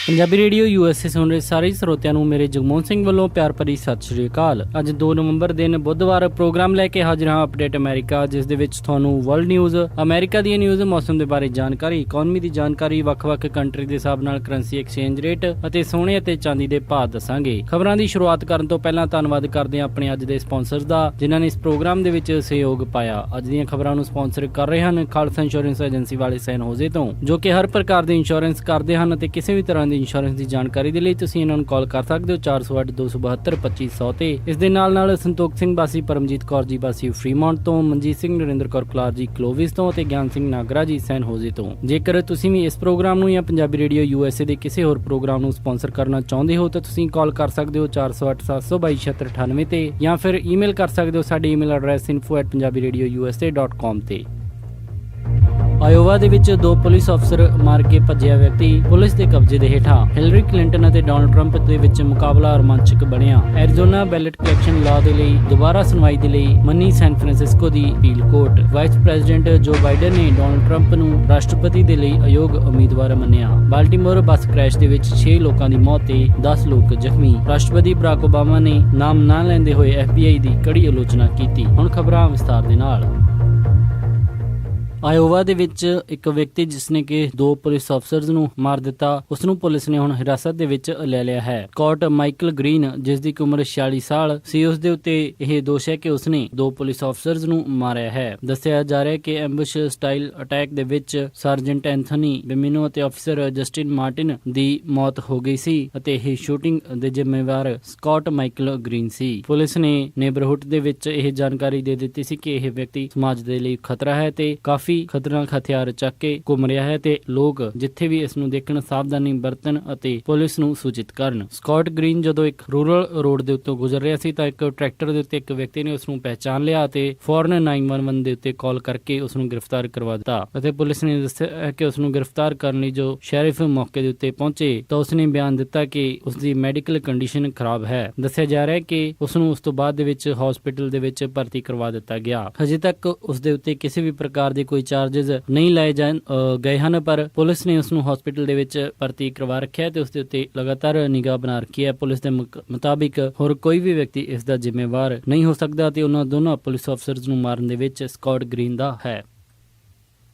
Punjabi radio USA ਸੁਣ ਰਹੇ ਸਾਰੇ ਸਰੋਤਿਆਂ ਨੂੰ ਮੇਰੇ ਜਗਮੋਹਨ ਸਿੰਘ ਵੱਲੋਂ ਪਿਆਰ ਭਰੀ ਸਤਿ ਸ਼੍ਰੀ ਅਕਾਲ। ਅੱਜ 2 ਨਵੰਬਰ ਦਿਨ ਬੁੱਧਵਾਰ ਪ੍ਰੋਗਰਾਮ ਲੈ ਕੇ ਹਾਜ਼ਰ ਹਾਂ ਅਪਡੇਟ ਅਮਰੀਕਾ, ਜਿਸ ਦੇ ਵਿੱਚ ਤੁਹਾਨੂੰ ਵਰਲਡ ਨਿਊਜ਼, ਅਮਰੀਕਾ ਦੀਆਂ ਨਿਊਜ਼, ਮੌਸਮ ਦੇ ਬਾਰੇ ਜਾਣਕਾਰੀ, ਇਕਨੋਮੀ ਦੀ ਜਾਣਕਾਰੀ, ਵੱਖ-ਵੱਖ ਕੰਟਰੀ ਦੇ ਹਿਸਾਬ ਨਾਲ ਕਰੰਸੀ ਐਕਸਚੇਂਜ ਰੇਟ ਅਤੇ ਸੋਨੇ ਅਤੇ ਚਾਂਦੀ ਦੇ ਭਾਅ ਦੱਸਾਂਗੇ। ਖਬਰਾਂ ਦੀ ਸ਼ੁਰੂਆਤ ਕਰਨ ਤੋਂ ਪਹਿਲਾਂ ਧੰਨਵਾਦ ਕਰਦੇ ਹਾਂ ਆਪਣੇ ਅੱਜ ਦੇ ਸਪਾਂਸਰਸ ਦਾ, ਜਿਨ੍ਹਾਂ ਨੇ ਇਸ ਪ੍ਰੋਗਰਾਮ ਦੇ ਵਿੱਚ ਸਹਿਯੋਗ ਪਾਇਆ। ਅੱਜ ਦੀਆਂ ਖਬਰਾਂ ਨੂੰ ਸਪਾਂਸਰ ਕਰ ਰਹੇ ਹਨ ਖਾਲਸਾ ਇੰਸ਼ੋਰੈਂਸ ਏਜੰਸੀ ਵਾਲੇ ਸੈਨ ਹੋਜ਼ੇ ਤੋਂ, ਜੋ ਕਿ ਹਰ ਪ੍ਰਕਾਰ ਦੇ ਇੰਸ਼ੋਰੈਂਸ ਕਰਦੇ ਹਨ ਅਤੇ ਕਿਸੇ ਵੀ ਤਰ੍ਹਾਂ ਦੀ ਇੰਸ਼ੋਰੈਂਸ ਦੀ ਜਾਣਕਾਰੀ ਦੇ ਲਈ ਤੁਸੀਂ ਇਹਨਾਂ ਨੂੰ ਕਾਲ ਕਰ ਸਕਦੇ ਹੋ 408-272-2500 ਤੇ। ਇਸ ਦੇ ਨਾਲ ਸੰਤੋਖ ਸਿੰਘ ਬਾਸੀ, ਪਰਮਜੀਤ ਕੌਰ ਜੀ ਬਾਸੀ ਫਰੀਮੌਂਟ ਤੋਂ, ਮਨਜੀਤ ਸਿੰਘ, ਨਰਿੰਦਰ ਕੌਰ ਕਲਾਰ ਜੀ ਕਲੋਵਿਸ ਤੋਂ ਅਤੇ ਗਿਆਨ ਸਿੰਘ ਨਾਗਰਾ ਜੀ ਸੈਨ ਹੋਜ਼ੇ ਤੋਂ। ਜੇਕਰ ਤੁਸੀਂ ਵੀ ਇਸ ਪ੍ਰੋਗਰਾਮ ਨੂੰ ਜਾਂ ਪੰਜਾਬੀ ਰੇਡੀਓ USA ਦੇ ਕਿਸੇ ਹੋਰ ਪ੍ਰੋਗਰਾਮ ਨੂੰ ਸਪਾਂਸਰ ਕਰਨਾ ਚਾਹੁੰਦੇ ਹੋ ਤਾਂ ਤੁਸੀਂ ਕਾਲ ਕਰ ਸਕਦੇ ਹੋ 408-722-7698 ਤੇ, ਜਾਂ ਫਿਰ ਈਮੇਲ ਕਰ ਸਕਦੇ ਹੋ ਸਾਡੇ ਈਮੇਲ ਐਡਰੈਸ info@punjabiradiousa.com ਤੇ। ਆਇਓਵਾ ਦੇ ਵਿੱਚ 2 ਪੁਲਿਸ ਅਫਸਰ ਮਾਰ ਕੇ ਭੱਜਿਆ ਵਿਅਕਤੀ ਪੁਲਿਸ ਦੇ ਕਬਜ਼ੇ ਦੇ ਹੇਠਾਂ। ਹਿਲਰੀ ਕਲਿੰਟਨ ਅਤੇ ਡੋਨਾਲਡ ਟਰੰਪ ਦੇ ਵਿੱਚ ਮੁਕਾਬਲਾ ਰੋਮਾਂਚਕ ਬਣਿਆ। ਐਰੀਜ਼ੋਨਾ ਬੈਲਟ ਕਲੈਕਸ਼ਨ ਲਾਅ ਦੇ ਲਈ ਦੁਬਾਰਾ ਸੁਣਵਾਈ ਦੇ ਲਈ ਮੰਨੀ ਸੈਨ ਫਰਾਂਸਿਸਕੋ ਦੀ ਅਪੀਲ ਕੋਰਟ। ਵਾਈਸ ਪ੍ਰੈਜ਼ੀਡੈਂਟ ਜੋ ਬਾਈਡਨ ਨੇ ਡੋਨਾਲਡ ਟਰੰਪ ਨੂੰ ਰਾਸ਼ਟਰਪਤੀ ਦੇ ਲਈ ਅਯੋਗ ਉਮੀਦਵਾਰ ਮੰਨਿਆ। ਬਾਲਟਿਮੋਰ ਬੱਸ ਕ੍ਰੈਸ਼ ਦੇ ਵਿੱਚ 6 ਲੋਕਾਂ ਦੀ ਮੌਤ ਤੇ 10 ਲੋਕ ਜ਼ਖਮੀ। ਰਾਸ਼ਟਰਪਤੀ ਬਰਾਕ ਓਬਾਮਾ ਨੇ ਨਾਮ ਨਾ ਲੈਂਦੇ ਹੋਏ FBI ਦੀ ਕੜੀ ਆਲੋਚਨਾ ਕੀਤੀ। ਹੁਣ ਖਬਰਾਂ ਵਿਸਤਾਰ ਦੇ ਨਾਲ। ਆਇਓਵਾ ਦੇ ਵਿੱਚ ਇੱਕ ਵਿਅਕਤੀ ਜਿਸਨੇ ਕਿ 2 ਪੁਲਿਸ ਅਫਸਰਸ ਨੂੰ ਮਾਰ ਦਿੱਤਾ, ਉਸ ਨੂੰ ਪੁਲਿਸ ਨੇ ਹੁਣ ਹਿਰਾਸਤ ਦੇ ਵਿੱਚ ਲੈ ਲਿਆ ਹੈ। ਸਕੌਟ ਮਾਈਕਲ ਗ੍ਰੀਨ, ਜਿਸ ਦੀ ਉਮਰ 46 ਸਾਲ ਸੀ, ਉਸ ਦੇ ਉੱਤੇ ਇਹ ਦੋਸ਼ ਹੈ ਕਿ ਉਸਨੇ 2 ਪੁਲਿਸ ਅਫਸਰਸ ਨੂੰ ਮਾਰਿਆ ਹੈ। ਦੱਸਿਆ ਜਾ ਰਿਹਾ ਹੈ ਕਿ ਐਂਬੁਸ਼ ਸਟਾਈਲ ਅਟੈਕ ਦੇ ਵਿੱਚ ਸਰਜੈਂਟ ਐਂਥਨੀ ਬੇਮਿਨੋ ਅਤੇ ਅਫਸਰ ਜਸਟਿਨ ਮਾਰਟਿਨ ਦੀ ਮੌਤ ਹੋ ਗਈ ਸੀ ਅਤੇ ਇਹ ਸ਼ੂਟਿੰਗ ਦੇ ਜ਼ਿੰਮੇਵਾਰ ਸਕੌਟ ਮਾਈਕਲ ਗ੍ਰੀਨ ਸੀ। ਪੁਲਿਸ ਨੇ ਨੇਬਰਹੁੱਡ ਦੇ ਵਿੱਚ ਇਹ ਜਾਣਕਾਰੀ ਦੇ ਦਿੱਤੀ ਸੀ ਕਿ ਇਹ ਵਿਅਕਤੀ ਸਮਾਜ ਦੇ ਲਈ ਖਤਰਾ ਹੈ ਤੇ ਕਾਫੀ ਖਤਰਨਾਕ ਹਥਿਆਰ ਚੱਕ ਕੇ ਘੁੰਮ ਰਿਹਾ ਹੈ ਤੇ ਲੋਕ ਜਿੱਥੇ ਵੀ ਇਸ ਨੂੰ ਦੇਖਣ ਸਾਵਧਾਨੀ ਵਰਤਣ ਅਤੇ ਪੁਲਿਸ ਨੂੰ ਸੂਚਿਤ ਕਰਨ। ਸਕੌਟ ਗ੍ਰੀਨ ਜਦੋਂ ਇੱਕ ਰੂਰਲ ਰੋਡ ਦੇ ਉੱਤੋਂ ਗੁਜ਼ਰ ਰਿਹਾ ਸੀ ਤਾਂ ਇੱਕ ਟਰੈਕਟਰ ਦੇ ਉੱਤੇ ਇੱਕ ਵਿਅਕਤੀ ਨੇ ਉਸ ਨੂੰ ਪਹਿਚਾਣ ਲਿਆ ਅਤੇ ਫੌਰਨ 911 ਦੇ ਉੱਤੇ ਕਾਲ ਕਰਕੇ ਉਸ ਨੂੰ ਗ੍ਰਿਫਤਾਰ ਕਰਵਾ ਦਿੱਤਾ ਅਤੇ ਪੁਲਿਸ ਨੇ ਦੱਸਿਆ ਕਿ ਉਸ ਨੂੰ ਗ੍ਰਿਫਤਾਰ ਕਰਨ ਲਈ ਜੋ ਸ਼ੈਰਿਫ ਮੌਕੇ ਦੇ ਉੱਤੇ ਪਹੁੰਚੇ ਤਾਂ ਉਸ ਨੇ ਬਿਆਨ ਦਿੱਤਾ ਕਿ ਉਸ ਦੀ ਮੈਡੀਕਲ ਕੰਡੀਸ਼ਨ ਖਰਾਬ ਹੈ। ਦੱਸਿਆ ਜਾ ਰਿਹਾ ਹੈ ਕਿ ਉਸ ਨੂੰ ਉਸ ਤੋਂ ਬਾਅਦ ਦੇ ਵਿੱਚ ਹਸਪੀਟਲ ਦੇ ਵਿੱਚ ਭਰਤੀ ਕਰਵਾ ਦਿੱਤਾ ਗਿਆ। ਹਜੇ ਤੱਕ ਉਸ ਦੇ ਉੱਤੇ ਕਿਸੇ ਵੀ ਪ੍ਰਕਾਰ ਦੇ ਕੋਈ ਚਾਰजेस ਨਹੀਂ ਲਾਏ ਗਏ ਹਨ, ਪਰ ਪੁਲਿਸ ਨੇ ਉਸ ਨੂੰ ਹਸਪੀਟਲ ਦੇ ਵਿੱਚ ਭਰਤੀ ਕਰਵਾ ਰੱਖਿਆ ਤੇ ਉਸ ਦੇ ਉੱਤੇ ਲਗਾਤਾਰ ਨਿਗਾਹ ਬਣਾ ਰੱਖੀ ਹੈ। ਪੁਲਿਸ ਦੇ ਮੁਤਾਬਿਕ ਹੋਰ ਕੋਈ ਵੀ ਵਿਅਕਤੀ ਇਸ ਦਾ ਜ਼ਿੰਮੇਵਾਰ ਨਹੀਂ ਹੋ ਸਕਦਾ ਤੇ ਉਹਨਾਂ ਦੋਨਾਂ ਪੁਲਿਸ ਅਫਸਰਸ ਨੂੰ ਮਾਰਨ ਦੇ ਵਿੱਚ ਸਕੌਟ ਗ੍ਰੀਨ ਦਾ ਹੈ।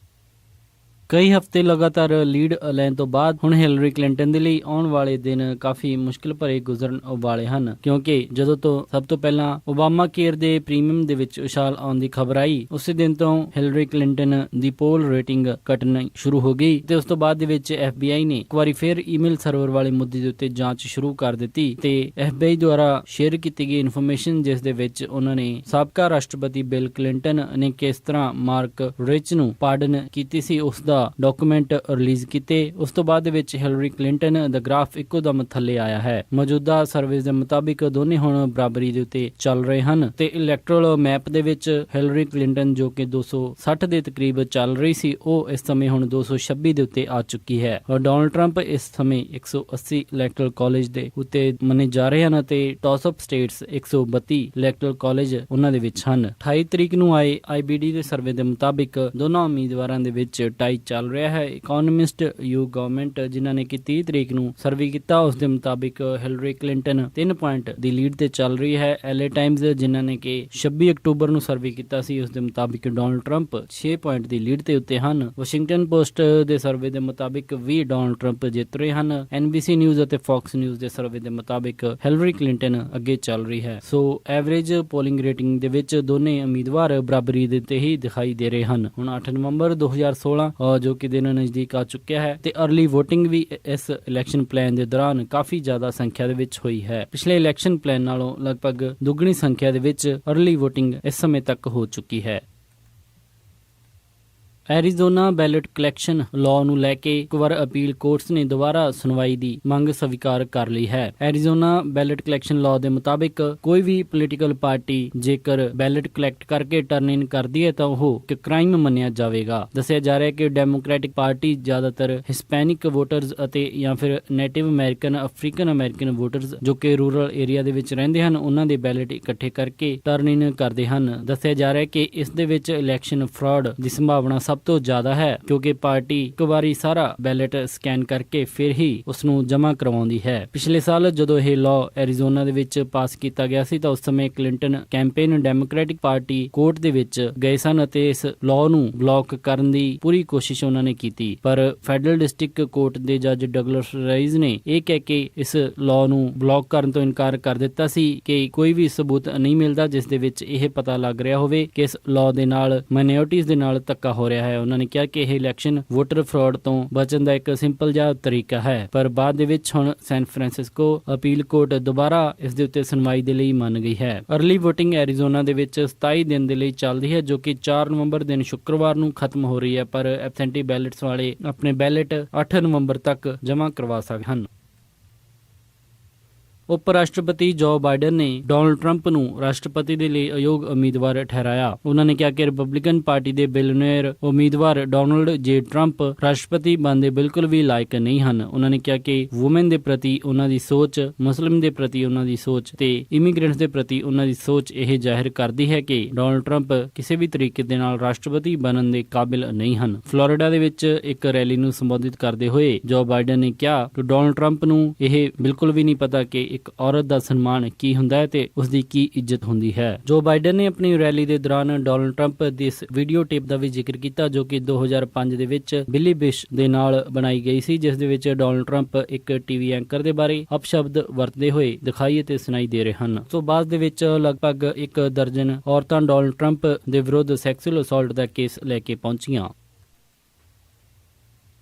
ਕਈ ਹਫ਼ਤੇ ਲਗਾਤਾਰ ਲੀਡ ਲੈਣ ਤੋਂ ਬਾਅਦ ਹੁਣ ਹਿਲਰੀ ਕਲਿੰਟਨ ਦੇ ਲਈ ਆਉਣ ਵਾਲੇ ਦਿਨ ਕਾਫੀ ਮੁਸ਼ਕਿਲ ਭਰੇ ਗੁਜ਼ਰਨ ਵਾਲੇ ਹਨ, ਕਿਉਂਕਿ ਜਦੋਂ ਤੋਂ ਸਭ ਤੋਂ ਪਹਿਲਾਂ ਓਬਾਮਾ ਕੇਅਰ ਦੇ ਪ੍ਰੀਮੀਅਮ ਦੇ ਵਿੱਚ ਉਛਾਲ ਆਉਣ ਦੀ ਖਬਰ ਆਈ, ਉਸੇ ਦਿਨ ਤੋਂ ਹਿਲਰੀ ਕਲਿੰਟਨ ਦੀ ਪੋਲ ਰੇਟਿੰਗ ਘਟਣੀ ਸ਼ੁਰੂ ਹੋ ਗਈ ਤੇ ਉਸ ਤੋਂ ਬਾਅਦ ਦੇ ਵਿੱਚ FBI ਨੇ ਇੱਕ ਵਾਰੀ ਫਿਰ ਈਮੇਲ ਸਰਵਰ ਵਾਲੇ ਮੁੱਦੇ ਦੇ ਉੱਤੇ ਜਾਂਚ ਸ਼ੁਰੂ ਕਰ ਦਿੱਤੀ ਤੇ FBI ਦੁਆਰਾ ਸ਼ੇਅਰ ਕੀਤੀ ਗਈ ਇਨਫੋਰਮੇਸ਼ਨ, ਜਿਸ ਦੇ ਵਿੱਚ ਉਹਨਾਂ ਨੇ ਸਾਬਕਾ ਰਾਸ਼ਟਰਪਤੀ ਬਿਲ ਕਲਿੰਟਨ ਨੇ ਕਿਸ ਤਰ੍ਹਾਂ ਮਾਰਕ ਰਿਚ ਨੂੰ ਪਾਰਡਨ ਕੀਤੀ ਸੀ, ਉਸ ਦਾ ਡਾਕੂਮੈਂਟ ਰਿਲੀਜ਼ ਕੀਤੇ। ਉਸ ਤੋਂ ਬਾਅਦ ਦੇ ਵਿੱਚ ਹਿਲਰੀ ਕਲਿੰਟਨ ਦਾ ਗ੍ਰਾਫ ਇੱਕੋ ਦਮ ਥੱਲੇ ਆਇਆ ਹੈ। ਮੌਜੂਦਾ ਸਰਵੇਸ ਦੇ ਮੁਤਾਬਿਕ ਦੋਨੇ ਹੁਣ ਬਰਾਬਰੀ ਦੇ ਉੱਤੇ ਚੱਲ ਰਹੇ ਹਨ ਤੇ ਇਲੈਕਟਰਲ ਮੈਪ ਦੇ ਵਿੱਚ ਹਿਲਰੀ ਕਲਿੰਟਨ ਜੋ ਕਿ 260 ਦੇ ਤਕਰੀਬ ਚੱਲ ਰਹੀ ਸੀ, ਉਹ ਇਸ ਸਮੇਂ ਹੁਣ 226 ਦੇ ਉੱਤੇ ਆ ਚੁੱਕੀ ਹੈ ਔਰ ਡੋਨਾਲਡ ਟਰੰਪ ਇਸ ਸਮੇਂ 180 ਇਲੈਕਟਰਲ ਕਾਲਜ ਦੇ ਉੱਤੇ ਮੰਨੇ ਜਾ ਰਹੇ ਹਨ ਤੇ toss up states 132 electoral college ਉਹਨਾਂ ਦੇ ਵਿੱਚ ਹਨ। 28 ਤਰੀਕ ਨੂੰ ਆਏ IBD ਦੇ ਸਰਵੇ ਦੇ ਮੁਤਾਬਿਕ ਦੋਨਾਂ ਉਮੀਦਵਾਰਾਂ ਦੇ ਵਿੱਚ ਟਾਈ ਚੱਲ ਰਿਹਾ ਹੈ। ਇਕਨੋਮਿਸਟ ਯੂ ਗਵਰਨਮੈਂਟ ਜਿਨ੍ਹਾਂ ਨੇ ਕਿ 30 ਤਰੀਕ ਨੂੰ ਸਰਵੇ ਕੀਤਾ, ਉਸ ਦੇ ਮੁਤਾਬਿਕ ਹਿਲਰੀ ਕਲਿੰਟਨ 3 ਪੁਆਇੰਟ ਦੀ ਲੀਡ ਤੇ ਚੱਲ ਰਹੀ ਹੈ। LA ਟਾਈਮਜ਼ ਜਿਨ੍ਹਾਂ ਨੇ ਕਿ 26 ਅਕਤੂਬਰ ਨੂੰ ਸਰਵੇ ਕੀਤਾ ਸੀ, ਉਸ ਦੇ ਮੁਤਾਬਿਕ ਡੋਨਾਲਡ ਟਰੰਪ 6 ਪੁਆਇੰਟ ਦੀ ਲੀਡ ਤੇ ਉੱਤੇ ਹਨ। ਵਾਸ਼ਿੰਗਟਨ ਪੋਸਟ ਦੇ ਸਰਵੇ ਦੇ ਮੁਤਾਬਿਕ ਵੀ ਡੋਨਾਲਡ ਟਰੰਪ ਜਿੱਤ ਰਹੇ ਹਨ। NBC ਨਿਊਜ਼ ਅਤੇ ਫੌਕਸ ਨਿਊਜ਼ ਦੇ ਸਰਵੇ ਦੇ ਮੁਤਾਬਿਕ ਹਿਲਰੀ ਕਲਿੰਟਨ ਅੱਗੇ ਚੱਲ ਰਹੀ ਹੈ। ਸੋ ਐਵਰੇਜ ਪੋਲਿੰਗ ਰੇਟਿੰਗ ਦੇ ਵਿੱਚ ਦੋਨੇ ਉਮੀਦਵਾਰ ਬਰਾਬਰੀ ਦੇ ਤੇ ਹੀ ਦਿਖਾਈ ਦੇ ਰਹੇ ਹਨ। ਹੁਣ 8 ਨਵੰਬਰ 2016 ਜੋ ਕਿ ਦਿਨ ਨਜ਼ਦੀਕ ਆ ਚੁੱਕਿਆ ਹੈ ਤੇ ਅਰਲੀ ਵੋਟਿੰਗ ਵੀ ਇਸ ਇਲੈਕਸ਼ਨ ਪਲਾਨ ਦੇ ਦੌਰਾਨ ਕਾਫੀ ਜ਼ਿਆਦਾ ਸੰਖਿਆ ਦੇ ਵਿੱਚ ਹੋਈ ਹੈ। ਪਿਛਲੇ ਇਲੈਕਸ਼ਨ ਪਲਾਨ ਨਾਲੋਂ ਲਗਭਗ ਦੁੱਗਣੀ ਸੰਖਿਆ ਦੇ ਵਿੱਚ ਅਰਲੀ ਵੋਟਿੰਗ ਇਸ ਸਮੇਂ ਤੱਕ ਹੋ ਚੁੱਕੀ ਹੈ। ਐਰੀਜ਼ੋਨਾ ਬੈਲਟ ਕਲੈਕਸ਼ਨ ਲਾਅ ਨੂੰ ਲੈ ਕੇ ਇੱਕ ਵਾਰ ਅਪੀਲ ਕੋਰਟਸ ਨੇ ਦੁਬਾਰਾ ਸੁਣਵਾਈ ਦੀ ਮੰਗ ਸਵੀਕਾਰ ਕਰ ਲਈ ਹੈ। ਐਰੀਜ਼ੋਨਾ ਬੈਲਟ ਕਲੈਕਸ਼ਨ ਲਾਅ ਦੇ ਮੁਤਾਬਿਕ ਕੋਈ ਵੀ ਪੋਲੀਟੀਕਲ ਪਾਰਟੀ ਜੇਕਰ ਬੈਲਟ ਕਲੈਕਟ ਕਰਕੇ ਟਰਨ ਇਨ ਕਰਦੀ ਹੈ ਤਾਂ ਉਹ ਇੱਕ ਕ੍ਰਾਈਮ ਮੰਨਿਆ ਜਾਵੇਗਾ। ਦੱਸਿਆ ਜਾ ਰਿਹਾ ਹੈ ਕਿ ਡੈਮੋਕ੍ਰੈਟਿਕ ਪਾਰਟੀ ਜ਼ਿਆਦਾਤਰ ਹਿਸਪੈਨਿਕ ਵੋਟਰਸ ਅਤੇ ਜਾਂ ਫਿਰ native American, African American voters ਜੋ ਕਿ ਰੂਰਲ ਏਰੀਆ ਦੇ ਵਿੱਚ ਰਹਿੰਦੇ ਹਨ, ਉਹਨਾਂ ਦੇ ਬੈਲਟ ਇਕੱਠੇ ਕਰਕੇ ਟਰਨ ਇਨ ਕਰਦੇ ਹਨ। ਦੱਸਿਆ ਜਾ ਰਿਹਾ ਹੈ ਕਿ ਇਸ ਦੇ ਵਿੱਚ ਇਲੈਕਸ਼ਨ ਫਰਾਡ ਦੀ ਸੰਭਾਵਨਾ ਸਭ ਤੋਂ ਜ਼ਿਆਦਾ ਹੈ, ਕਿਉਂਕਿ ਪਾਰਟੀ ਇੱਕ ਵਾਰੀ ਸਾਰਾ ਬੈਲਟ ਸਕੈਨ ਕਰਕੇ ਫਿਰ ਹੀ ਉਸ ਨੂੰ ਜਮ੍ਹਾਂ ਕਰਵਾਉਂਦੀ ਹੈ। ਪਿਛਲੇ ਸਾਲ ਜਦੋਂ ਇਹ ਲਾਅ ਐਰੀਜ਼ੋਨਾ ਦੇ ਵਿੱਚ ਪਾਸ ਕੀਤਾ ਗਿਆ ਸੀ ਤਾਂ ਉਸ ਸਮੇਂ Clinton campaign democratic party court ਦੇ ਵਿੱਚ ਗਏ ਸਨ ਅਤੇ ਇਸ ਲਾਅ ਨੂੰ ਬਲੌਕ ਕਰਨ ਦੀ ਪੂਰੀ ਕੋਸ਼ਿਸ਼ ਉਹਨਾਂ ਨੇ ਕੀਤੀ, ਪਰ ਫੈਡਰਲ ਡਿਸਟ੍ਰਿਕਟ ਕੋਰਟ ਦੇ ਜੱਜ ਡਗਲਸ ਰਾਈਸ ਨੇ ਇਹ ਕਹਿ ਕੇ ਇਸ ਲਾਅ ਨੂੰ ਬਲੌਕ ਕਰਨ ਤੋਂ ਇਨਕਾਰ ਕਰ ਦਿੱਤਾ ਸੀ ਕਿ ਕੋਈ ਵੀ ਸਬੂਤ ਨਹੀਂ ਮਿਲਦਾ ਜਿਸ ਦੇ ਵਿੱਚ ਇਹ ਪਤਾ ਲੱਗ ਰਿਹਾ ਹੋਵੇ ਕਿ ਇਸ ਲਾਅ ਦੇ ਨਾਲ ਮਾਈਨੋਰਟੀਜ਼ ਦੇ ਨਾਲ ਧੱਕਾ ਹੋ ਰਿਹਾ ਹੈ। ਉਹਨਾਂ ਨੇ ਕਿਹਾ ਕਿ ਇਹ ਇਲੈਕਸ਼ਨ ਵੋਟਰ ਫਰਾਡ ਤੋਂ ਬਚਣ ਦਾ ਇੱਕ ਸਿੰਪਲ ਜਿਹਾ ਤਰੀਕਾ ਹੈ, ਪਰ ਬਾਅਦ ਦੇ ਵਿੱਚ ਹੁਣ ਸੈਨ ਫਰਾਂਸਿਸਕੋ ਅਪੀਲ ਕੋਰਟ ਦੁਬਾਰਾ ਇਸ ਦੇ ਉੱਤੇ ਸੁਣਵਾਈ ਦੇ ਲਈ ਮੰਨ ਗਈ ਹੈ। ਅਰਲੀ ਵੋਟਿੰਗ ਐਰੀਜ਼ੋਨਾ ਦੇ ਵਿੱਚ 27 ਦਿਨ ਦੇ ਲਈ ਚੱਲਦੀ ਹੈ, ਜੋ ਕਿ 4 ਨਵੰਬਰ ਦਿਨ ਸ਼ੁੱਕਰਵਾਰ ਨੂੰ ਖਤਮ ਹੋ ਰਹੀ ਹੈ, ਪਰ ਐਬਸੈਂਟੀ ਬੈਲਟਸ ਵਾਲੇ ਆਪਣੇ ਬੈਲਟ 8 ਨਵੰਬਰ ਤੱਕ ਜਮ੍ਹਾਂ ਕਰਵਾ ਸਕਦੇ ਹਨ। ਉਪ ਰਾਸ਼ਟਰਪਤੀ ਜੋ ਬਾਈਡਨ ਨੇ ਡੋਨਲਡ ਟਰੰਪ ਨੂੰ ਰਾਸ਼ਟਰਪਤੀ ਦੇ ਲਈ ਅਯੋਗ ਉਮੀਦਵਾਰ ਠਹਿਰਾਇਆ। ਉਹਨਾਂ ਨੇ ਕਿਹਾ ਕਿ ਰਿਪਬਲਿਕਨ ਪਾਰਟੀ ਦੇ ਬਿਲੀਅਨਰ ਉਮੀਦਵਾਰ ਡੋਨਲਡ ਜੇ ਟਰੰਪ ਰਾਸ਼ਟਰਪਤੀ ਬਣਨ ਦੇ ਬਿਲਕੁਲ ਵੀ ਲਾਇਕ ਨਹੀਂ ਹਨ। ਉਹਨਾਂ ਨੇ ਕਿਹਾ ਕਿ ਵੂਮਨ ਦੇ ਪ੍ਰਤੀ ਉਹਨਾਂ ਦੀ ਸੋਚ, ਮੁਸਲਿਮ ਦੇ ਪ੍ਰਤੀ ਉਹਨਾਂ ਦੀ ਸੋਚ ਤੇ ਇਮੀਗ੍ਰੈਂਟਸ ਦੇ ਪ੍ਰਤੀ ਉਹਨਾਂ ਦੀ ਸੋਚ ਇਹ ਜ਼ਾਹਿਰ ਕਰਦੀ ਹੈ ਕਿ ਡੋਨਲਡ ਟਰੰਪ ਕਿਸੇ ਵੀ ਤਰੀਕੇ ਦੇ ਨਾਲ ਰਾਸ਼ਟਰਪਤੀ ਬਣਨ ਦੇ ਕਾਬਿਲ ਨਹੀਂ ਹਨ। ਫਲੋਰੀਡਾ ਦੇ ਵਿੱਚ ਇੱਕ ਰੈਲੀ ਨੂੰ ਸੰਬੋਧਿਤ ਕਰਦੇ ਹੋਏ ਜੋ ਬਾਈਡਨ ਨੇ ਕਿਹਾ ਕਿ ਡੋਨਲਡ ਟਰੰਪ ਨੂੰ ਇਹ ਬਿਲਕੁਲ ਵੀ ਨਹੀਂ ਪਤਾ ਕਿ ਇੱਕ ਔਰਤ ਦਾ ਸਨਮਾਨ ਕੀ ਹੁੰਦਾ ਹੈ ਤੇ ਉਸ ਦੀ ਕੀ ਇੱਜ਼ਤ ਹੁੰਦੀ ਹੈ। ਜੋ ਬਾਈਡਨ ਨੇ ਆਪਣੀ ਰੈਲੀ ਦੇ ਦੌਰਾਨ ਡੋਨਲਡ ਟਰੰਪ ਦੀ ਇਸ ਵੀਡੀਓ ਟੇਪ ਦਾ ਵੀ ਜ਼ਿਕਰ ਕੀਤਾ ਜੋ ਕਿ 2005 ਦੇ ਵਿੱਚ ਬਿਲੀ ਬਿਸ਼ ਦੇ ਨਾਲ ਬਣਾਈ ਗਈ ਸੀ, ਜਿਸ ਦੇ ਵਿੱਚ ਡੋਨਲਡ ਟਰੰਪ ਇੱਕ ਟੀਵੀ ਐਂਕਰ ਦੇ ਬਾਰੇ ਅਪਸ਼ਬਦ ਵਰਤਦੇ ਹੋਏ ਦਿਖਾਈ ਅਤੇ ਸੁਣਾਈ ਦੇ ਰਹੇ ਹਨ। ਸੋ ਬਾਅਦ ਦੇ ਵਿੱਚ ਲਗਭਗ 1 ਦਰਜਨ ਔਰਤਾਂ ਡੋਨਲਡ ਟਰੰਪ ਦੇ ਵਿਰੁੱਧ ਸੈਕਸੁਅਲ ਅਸੌਲਟ ਦਾ ਕੇਸ ਲੈ ਕੇ ਪਹੁੰਚੀਆਂ।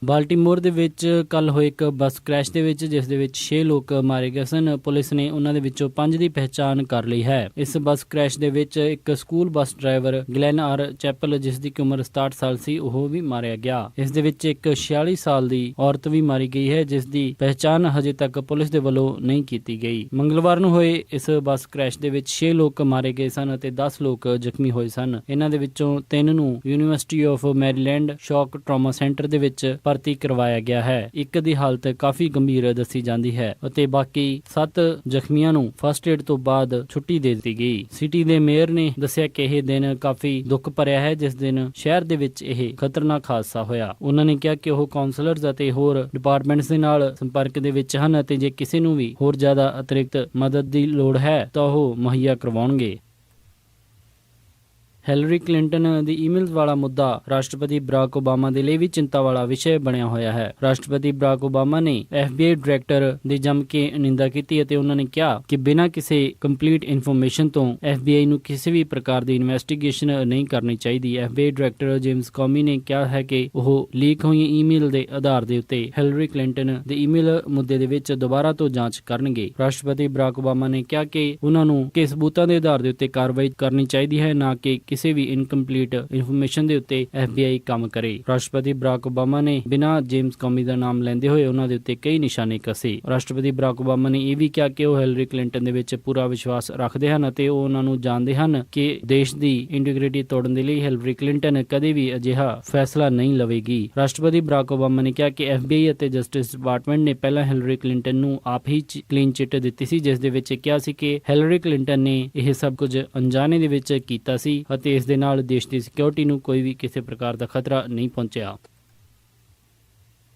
ਬਾਲਟਿਮੋਰ ਦੇ ਵਿੱਚ ਕੱਲ ਹੋਏ ਇੱਕ ਬੱਸ ਕ੍ਰੈਸ਼ ਦੇ ਵਿੱਚ ਜਿਸ ਦੇ ਵਿੱਚ 6 ਲੋਕ ਮਾਰੇ ਗਏ ਸਨ। ਪੁਲਿਸ ਨੇ ਉਹਨਾਂ ਦੇ ਵਿੱਚੋਂ 5 ਦੀ ਪਹਿਚਾਣ ਕਰ ਲਈ ਹੈ। ਇਸ ਬੱਸ ਕ੍ਰੈਸ਼ ਦੇ ਵਿੱਚ ਇੱਕ school bus driver Glen R Chapel, ਜਿਸ ਦੀ ਉਮਰ 67 ਸਾਲ ਸੀ, ਉਹ ਵੀ ਮਾਰਿਆ ਗਿਆ। ਇਸ ਦੇ ਵਿੱਚ ਇੱਕ 46 ਸਾਲ ਦੀ ਔਰਤ ਵੀ ਮਾਰੀ ਗਈ ਹੈ, ਜਿਸ ਦੀ ਪਹਿਚਾਣ ਹਜੇ ਤੱਕ ਪੁਲਿਸ ਦੇ ਵੱਲੋਂ ਨਹੀਂ ਕੀਤੀ ਗਈ। ਮੰਗਲਵਾਰ ਨੂੰ ਹੋਏ ਇਸ ਬੱਸ ਕ੍ਰੈਸ਼ ਦੇ ਵਿੱਚ 6 ਲੋਕ ਮਾਰੇ ਗਏ ਸਨ ਅਤੇ 10 ਲੋਕ ਜ਼ਖਮੀ ਹੋਏ ਸਨ। ਇਹਨਾਂ ਦੇ ਵਿੱਚੋਂ 3 ਨੂੰ ਯੂਨੀਵਰਸਿਟੀ ਆਫ ਮੈਰੀਲੈਂਡ ਸ਼ੌਕ ਟਰਾਮਾ ਸੈਂਟਰ ਦੇ ਵਿੱਚ ਭਰਤੀ ਕਰਵਾਇਆ ਗਿਆ ਹੈ। ਇੱਕ ਦੀ ਹਾਲਤ ਕਾਫੀ ਗੰਭੀਰ ਦੱਸੀ ਜਾਂਦੀ ਹੈ ਅਤੇ ਬਾਕੀ 7 ਜ਼ਖਮੀਆਂ ਨੂੰ ਫਸਟ ਏਡ ਤੋਂ ਬਾਅਦ ਛੁੱਟੀ ਦੇ ਦਿੱਤੀ ਗਈ। ਸਿਟੀ ਦੇ ਮੇਅਰ ਨੇ ਦੱਸਿਆ ਕਿ ਇਹ ਦਿਨ ਕਾਫੀ ਦੁੱਖ ਭਰਿਆ ਹੈ, ਜਿਸ ਦਿਨ ਸ਼ਹਿਰ ਦੇ ਵਿੱਚ ਇਹ ਖਤਰਨਾਕ ਹਾਦਸਾ ਹੋਇਆ। ਉਹਨਾਂ ਨੇ ਕਿਹਾ ਕਿ ਉਹ ਕਾਉਂਸਲਰਸ ਅਤੇ ਹੋਰ ਡਿਪਾਰਟਮੈਂਟਸ ਦੇ ਨਾਲ ਸੰਪਰਕ ਦੇ ਵਿੱਚ ਹਨ ਅਤੇ ਜੇ ਕਿਸੇ ਨੂੰ ਵੀ ਹੋਰ ਜ਼ਿਆਦਾ ਅਤਿਰਿਕਤ ਮਦਦ ਦੀ ਲੋੜ ਹੈ ਤਾਂ ਉਹ ਮੁਹੱਈਆ ਕਰਵਾਉਣਗੇ। ਹਿਲਰੀ ਕਲਿੰਟਨ ਦੀ ਈਮੇਲਸ ਵਾਲਾ ਮੁੱਦਾ ਰਾਸ਼ਟਰਪਤੀ ਬਰਾਕ ਓਬਾਮਾ ਦੇ ਲਈ ਵੀ ਚਿੰਤਾ ਵਾਲਾ ਵਿਸ਼ੇ ਬਣਿਆ ਹੋਇਆ ਹੈ। ਰਾਸ਼ਟਰਪਤੀ ਬਰਾਕ ਓਬਾਮਾ ਨੇ FBI ਡਾਇਰੈਕਟਰ ਦੀ ਜੰਮ ਕੇ ਨਿੰਦਾ ਕੀਤੀ ਅਤੇ ਉਹਨਾਂ ਨੇ ਕਿਹਾ ਕਿ ਬਿਨਾਂ ਕਿਸੇ ਕੰਪਲੀਟ ਇਨਫੋਰਮੇਸ਼ਨ ਤੋਂ FBI ਨੂੰ ਕਿਸੇ ਵੀ ਪ੍ਰਕਾਰ ਦੀ ਇਨਵੈਸਟੀਗੇਸ਼ਨ ਨਹੀਂ ਕਰਨੀ ਚਾਹੀਦੀ। FBI ਡਾਇਰੈਕਟਰ ਜੇਮਸ ਕੌਮੀ ਨੇ ਕਿਹਾ ਹੈ ਕਿ ਉਹ ਲੀਕ ਹੋਈ ਈਮੇਲ ਦੇ ਆਧਾਰ ਦੇ ਉੱਤੇ ਹਿਲਰੀ ਕਲਿੰਟਨ ਦੇ ਈਮੇਲ ਮੁੱਦੇ ਦੇ ਵਿੱਚ ਦੁਬਾਰਾ ਤੋਂ ਜਾਂਚ ਕਰਨਗੇ। ਰਾਸ਼ਟਰਪਤੀ ਬਰਾਕ ਓਬਾਮਾ ਨੇ ਕਿਹਾ ਕਿ ਉਹਨਾਂ ਨੂੰ ਕਿ ਸਬੂਤਾਂ ਦੇ ਆਧਾਰ ਦੇ ਉੱਤੇ ਕਾਰਵਾਈ ਕਰਨੀ ਚਾਹੀਦੀ ਹੈ, ਨਾ ਕਿ ਕਿਸੇ ਵੀ ਇਨਕੰਪਲੀਟ ਇਨਫੋਰਮੇਸ਼ਨ ਦੇ ਉੱਤੇ FBI ਕੰਮ ਕਰੇ। ਰਾਸ਼ਟਰਪਤੀ ਬਰਾਕ ਓਬਾਮਾ ਨੇ ਬਿਨਾਂ ਜੇਮਸ ਕੌਮੀ ਦਾ ਨਾਮ ਲੈਂਦੇ ਹੋਏ ਉਹਨਾਂ ਦੇ ਉੱਤੇ ਕਈ ਨਿਸ਼ਾਨੇ ਕਸੇ। ਰਾਸ਼ਟਰਪਤੀ ਬਰਾਕ ਓਬਾਮਾ ਨੇ ਇਹ ਵੀ ਕਿਹਾ ਕਿ ਉਹ ਹਿਲਰੀ ਕਲਿੰਟਨ ਦੇ ਵਿੱਚ ਪੂਰਾ ਵਿਸ਼ਵਾਸ ਰੱਖਦੇ ਹਨ ਅਤੇ ਉਹ ਉਹਨਾਂ ਨੂੰ ਜਾਣਦੇ ਹਨ ਕਿ ਦੇਸ਼ ਦੀ ਇੰਟੀਗ੍ਰਿਟੀ ਤੋੜਨ ਦੇ ਲਈ ਹਿਲਰੀ ਕਲਿੰਟਨ ਕਦੇ ਵੀ ਅਜਿਹਾ ਫੈਸਲਾ ਨਹੀਂ ਲਵੇਗੀ। ਰਾਸ਼ਟਰਪਤੀ ਬਰਾਕ ਓਬਾਮਾ ਨੇ ਕਿਹਾ ਕਿ FBI ਅਤੇ ਜਸਟਿਸ ਡਿਪਾਰਟਮੈਂਟ ਨੇ ਪਹਿਲਾਂ ਹਿਲਰੀ ਕਲਿੰਟਨ ਨੂੰ ਆਪ ਹੀ ਕਲੀਨ ਚਿੱਟ ਦਿੱਤੀ ਸੀ, ਜਿਸ ਦੇ ਵਿੱਚ ਕਿਹਾ ਸੀ ਕਿ ਹਿਲਰੀ ਕਲਿੰਟਨ ਨੇ ਇਹ ਸਭ ਕੁਝ ਅਣਜਾਣੇ ਦੇ ਵਿੱਚ ਕੀਤਾ ਸੀ ਅਤੇ ਇਸ ਦੇ ਨਾਲ ਦੇਸ਼ ਦੀ ਸਿਕਿਉਰਿਟੀ ਨੂੰ ਕੋਈ ਵੀ ਕਿਸੇ ਪ੍ਰਕਾਰ ਦਾ ਖਤਰਾ ਨਹੀਂ ਪਹੁੰਚਿਆ।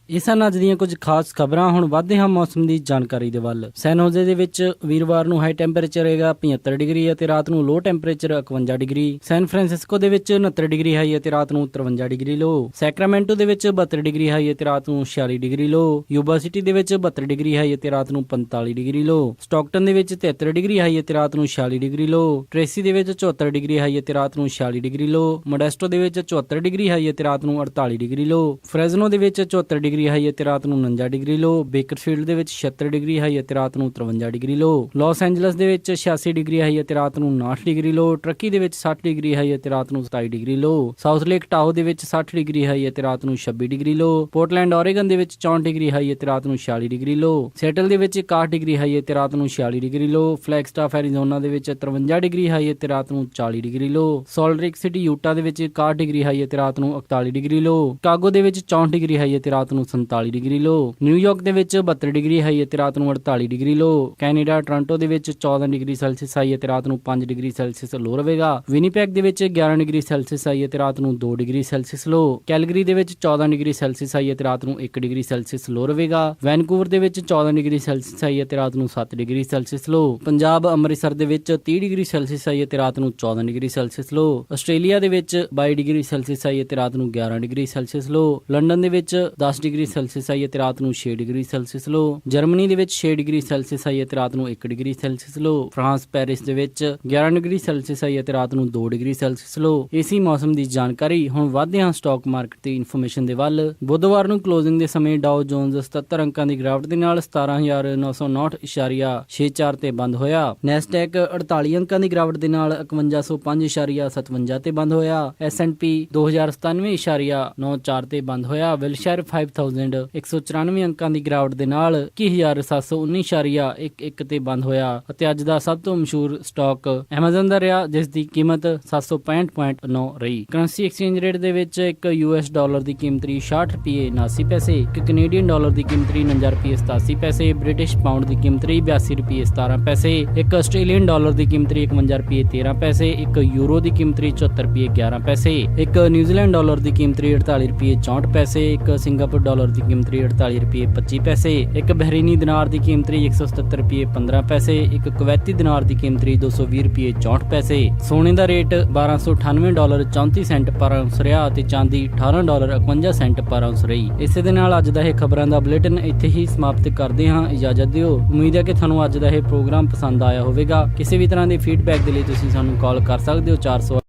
ਇਹ ਸਨ ਅੱਜ ਦੀਆਂ ਕੁਝ ਖਾਸ ਖਬਰਾਂ। ਹੁਣ ਵਧਦੇ ਹਾਂ ਮੌਸਮ ਦੀ ਜਾਣਕਾਰੀ ਦੇ ਵੱਲ। ਸੈਨ ਹੋਜ਼ੇ ਦੇ ਵਿੱਚ ਵੀਰਵਾਰ ਨੂੰ ਹਾਈ ਟੈਂਪਰੇਚਰ ਰਹੇਗਾ 75 ਡਿਗਰੀ ਅਤੇ ਰਾਤ ਨੂੰ ਲੋ ਟੈਂਪਰੇਚਰ 51 ਡਿਗਰੀ। ਸੈਨ ਫਰਾਂਸਿਸਕੋ ਦੇ ਵਿੱਚ 69 ਡਿਗਰੀ ਹਾਈ ਅਤੇ ਰਾਤ ਨੂੰ 53 ਡਿਗਰੀ ਲੋ। ਸੈਕਰਾਮੈਂਟੋ ਦੇ ਵਿੱਚ 72 ਡਿਗਰੀ ਹਾਈ ਅਤੇ ਰਾਤ ਨੂੰ 46 ਡਿਗਰੀ ਲੋ। ਯੂਬਾ ਸਿਟੀ ਦੇ ਵਿੱਚ 72 ਡਿਗਰੀ ਹਾਈ ਅਤੇ ਰਾਤ ਨੂੰ 45 ਡਿਗਰੀ ਲੋ। ਸਟਾਕਟਨ ਦੇ ਵਿੱਚ 73 ਡਿਗਰੀ ਹਾਈ ਅਤੇ ਰਾਤ ਨੂੰ 46 ਡਿਗਰੀ ਲੋ। ਟ੍ਰੇਸੀ ਦੇ ਵਿੱਚ 74 ਡਿਗਰੀ ਹਾਈ ਅਤੇ ਰਾਤ ਨੂੰ 46 ਡਿਗਰੀ ਲੋ। ਮੋਡੈਸਟੋ ਦੇ ਵਿੱਚ 74 ਡਿਗਰੀ ਹਾਈ ਅਤੇ ਰਾਤ ਨੂੰ 48 ਡਿਗਰੀ ਲੋ। ਫ੍ਰੈਜ਼ਨੋ ਦੇ ਵਿੱਚ 74 ਡਿਗਰੀ ਹਾਈ ਅਤੇ ਰਾਤ ਨੂੰ 49 ਡਿਗਰੀ ਲੋ। ਬੇਕਰਫੀਲਡ ਦੇ ਵਿੱਚ 76 ਡਿਗਰੀ ਹਾਈ ਅਤੇ ਰਾਤ ਨੂੰ 53 ਡਿਗਰੀ ਲੋ। ਲਾਸ ਐਂਜਲਸ ਦੇ ਵਿੱਚ 86 ਡਿਗਰੀ ਹਾਈ ਅਤੇ ਰਾਤ ਨੂੰ 59 ਡਿਗਰੀ ਲੋ। ਟਰਕੀ ਦੇ ਵਿੱਚ 60 ਡਿਗਰੀ ਹਾਈ ਅਤੇ ਰਾਤ ਨੂੰ 27 ਡਿਗਰੀ ਲੋ। ਸਾਊਥ ਲੇਕ ਟਾਹੋ ਦੇ ਵਿੱਚ 60 ਡਿਗਰੀ ਹਾਈ ਅਤੇ ਰਾਤ ਨੂੰ 26 ਡਿਗਰੀ ਲੋ। ਪੋਰਟਲੈਂਡ ਓਰੇਗਨ ਦੇ ਵਿੱਚ 64 ਡਿਗਰੀ ਹਾਈ ਅਤੇ ਰਾਤ ਨੂੰ 46 ਡਿਗਰੀ ਲੋ। ਸੈਟਲ ਦੇ ਵਿੱਚ 61 ਡਿਗਰੀ ਹਾਈ ਅਤੇ ਰਾਤ ਨੂੰ 46 ਡਿਗਰੀ ਲੋ। ਫਲੈਗਸਟਾਫ ਐਰੀਜ਼ੋਨਾ ਦੇ ਵਿੱਚ 53 ਡਿਗਰੀ ਹਾਈ ਅਤੇ ਰਾਤ ਨੂੰ 40 ਡਿਗਰੀ ਲੋ। ਸਾਲਟ ਲੇਕ ਸਿਟੀ ਯੂਟਾ ਦੇ ਵਿੱਚ 61 ਡਿਗਰੀ ਹਾਈ ਅਤੇ ਰਾਤ ਨੂੰ 41 ਡਿਗਰੀ ਲੋ। ਕਾਗੋ ਦੇ ਵਿੱਚ 64 ਡਿਗਰੀ ਹਾਈ ਅਤੇ ਰਾਤ ਨੂੰ 47 ਡਿਗਰੀ ਲੋ। ਨਿਊਯਾਰਕ ਦੇ ਵਿੱਚ 72 ਡਿਗਰੀ ਹਾਈ ਅਤੇ ਰਾਤ ਨੂੰ 48 ਡਿਗਰੀ ਲੋ। ਕੈਨੇਡਾ ਟੋਰਾਂਟੋ ਦੇ ਵਿੱਚ 14 ਡਿਗਰੀ ਸੈਲਸੀਅਸ ਹਾਈ ਅਤੇ ਰਾਤ ਨੂੰ 5 ਡਿਗਰੀ ਸੈਲਸੀਅਸ ਲੋ ਰਹੇਗਾ। ਵਿਨੀਪੈਗ ਦੇ ਵਿੱਚ 11 ਡਿਗਰੀ ਸੈਲਸੀਅਸ ਹਾਈ ਅਤੇ ਰਾਤ ਨੂੰ 2 ਡਿਗਰੀ ਸੈਲਸੀਅਸ ਲੋ। ਕੈਲਗਰੀ ਦੇ ਵਿੱਚ 14 ਡਿਗਰੀ ਸੈਲਸੀਅਸ ਹਾਈ ਅਤੇ ਰਾਤ ਨੂੰ 1 ਡਿਗਰੀ ਸੈਲਸੀਅਸ ਲੋ ਰਹੇਗਾ। ਵੈਨਕੂਵਰ ਦੇ ਵਿੱਚ 14 ਡਿਗਰੀ ਸੈਲਸੀਅਸ ਹਾਈ ਅਤੇ ਰਾਤ ਨੂੰ 7 ਡਿਗਰੀ ਸੈਲਸੀਅਸ ਲੋ। ਪੰਜਾਬ ਅੰਮ੍ਰਿਤਸਰ ਦੇ ਵਿੱਚ 30 ਡਿਗਰੀ ਸੈਲਸੀਅਸ ਹਾਈ ਅਤੇ ਰਾਤ ਨੂੰ 14 ਡਿਗਰੀ ਸੈਲਸੀਅਸ ਲੋ। ਆਸਟ੍ਰੇਲੀਆ ਦੇ ਵਿੱਚ 22 ਡਿਗਰੀ ਸੈਲਸੀਅਸ ਹਾਈ ਅਤੇ ਰਾਤ ਨੂੰ 11 ਡਿਗਰੀ ਸੈਲਸੀਅਸ ਲੋ। ਲੰਡਨ ਦੇ ਵਿੱਚ 10 ਡਿਗਰੀ ਸੈਲਸੀਅਸ ਹਾਈ ਅਤੇ ਰਾਤ ਨੂੰ 6 ਡਿਗਰੀ ਸੈਲਸੀਅਸ ਲੋ। ਜਰਮਨੀ ਦੇ ਵਿੱਚ 6 ਡਿਗਰੀ ਸੈਲਸੀਅਸ ਹਾਈ ਅਤੇ ਰਾਤ ਨੂੰ 1 ਡਿਗਰੀ ਸੈਲਸੀਅਸ ਲੋ। ਫਰਾਂਸ ਪੈਰਿਸ ਦੇ ਵਿੱਚ 11 ਡਿਗਰੀ ਸੈਲਸੀਅਸ ਹਾਈ ਅਤੇ ਰਾਤ ਨੂੰ 2 ਡਿਗਰੀ ਸੈਲਸੀਅਸ ਲੋ। ਇਸੀ ਮੌਸਮ ਦੀ ਜਾਣਕਾਰੀ। ਹੁਣ ਵਧਦੇ ਹਾਂ ਸਟਾਕ ਮਾਰਕੀਟ ਦੀ ਇਨਫੋਰਮੇਸ਼ਨ ਦੇ ਵੱਲ। ਬੁੱਧਵਾਰ ਨੂੰ ਕਲੋਜ਼ਿੰਗ ਦੇ ਸਮੇਂ ਡਾਓ ਜੋਨਸ 77 ਅੰਕਾਂ ਦੀ ਗਿਰਾਵਟ ਦੇ ਨਾਲ 17,969.64 ਤੇ ਬੰਦ ਹੋਇਆ। ਨੈਸਡੈਕ 48 ਅੰਕਾਂ ਦੀ ਗਿਰਾਵਟ ਦੇ ਨਾਲ 5105.57 ਤੇ ਬੰਦ ਹੋਇਆ। S&P 2097.94 ਤੇ ਬੰਦ ਹੋਇਆ। ਵਿਲਸ਼ਾਇਰ 5000 194 ਅੰਕਾਂ ਦੀ ਗਿਰਾਵਟ ਦੇ ਨਾਲ 21719.11 ਤੇ ਬੰਦ ਹੋਇਆ। ਅਤੇ ਅੱਜ ਦਾ ਸਭ ਤੋਂ ਮਸ਼ਹੂਰ ਸਟਾਕ ਐਮਾਜ਼ਨ ਦਾ ਰਿਹਾ, ਜਿਸ ਦੀ ਕੀਮਤ 765.9 ਰਹੀ। ਕਰੰਸੀ ਐਕਸਚੇਂਜ ਰੇਟ ਦੇ ਵਿੱਚ ਇੱਕ US ਡਾਲਰ ਦੀ ਕੀਮਤ ਰਹੀ 60 ਰੁਪਏ 79 ਪੈਸੇ, ਇੱਕ ਕੈਨੇਡੀਅਨ ਡਾਲਰ ਦੀ ਕੀਮਤ ਰਹੀ 49 ਰੁਪਏ 87 ਪੈਸੇ, ਬ੍ਰਿਟਿਸ਼ ਪਾਉਂਡ ਦੀ ਕੀਮਤ ਰਹੀ 82 ਰੁਪਏ 17 ਪੈਸੇ, ਇੱਕ ਆਸਟ੍ਰੇਲੀਅਨ ਡਾਲਰ ਦੀ ਕੀਮਤ ਰਹੀ 51 ਰੁਪਏ 13 ਪੈਸੇ, ਇੱਕ ਯੂਰੋ ਦੀ ਕੀਮਤ ਰਹੀ 74 ਰੁਪਏ 11 ਪੈਸੇ, ਇੱਕ ਨਿਊਜ਼ੀਲੈਂਡ ਡਾਲਰ ਦੀ ਕੀਮਤ ਰਹੀ 48 ਰੁਪਏ 64 ਪੈਸੇ, ਇੱਕ ਸਿੰਗਾਪੁਰ ਡਾਲਰ ਦੀ ਕੀਮਤ ਰਹੀ 48 ਰੁਪਏ 25 ਪੈਸੇ, ਇੱਕ ਬਹਿਰੀਨੀ ਦਿਨਾਰ ਦੀ ਕੀਮਤ ਰਹੀ 177 ਰੁਪਏ 15 ਪੈਸੇ, ਇੱਕ ਕੁਵੈਤੀ ਦਿਨਾਰ ਦੀ ਕੀਮਤ ਰਹੀ 220 ਰੁਪਏ 64 ਪੈਸੇ। ਸੋਨੇ ਦਾ ਰੇਟ $1298.34 ਪਰ ਆਉਂਸ ਰਿਹਾ ਅਤੇ ਚਾਂਦੀ $18.51 ਪਰ ਆਉਂਸ ਰਹੀ। ਇਸੇ ਦੇ ਨਾਲ ਅੱਜ ਦਾ ਇਹ ਖਬਰਾਂ ਦਾ ਬੁਲੇਟਿਨ ਇੱਥੇ ਹੀ ਸਮਾਪਤ ਕਰਦੇ ਹਾਂ। ਇਜਾਜ਼ਤ ਦਿਓ। ਉਮੀਦ ਹੈ ਕਿ ਤੁਹਾਨੂੰ ਅੱਜ ਦਾ ਇਹ ਪ੍ਰੋਗਰਾਮ ਪਸੰਦ ਆਇਆ ਹੋਵੇਗਾ। ਕਿਸੇ ਵੀ ਤਰ੍ਹਾਂ ਦੇ ਫੀਡਬੈਕ ਦੇ ਲਈ ਤੁਸੀਂ ਸਾਨੂੰ ਕਾਲ ਕਰ ਸਕਦੇ ਹੋ 400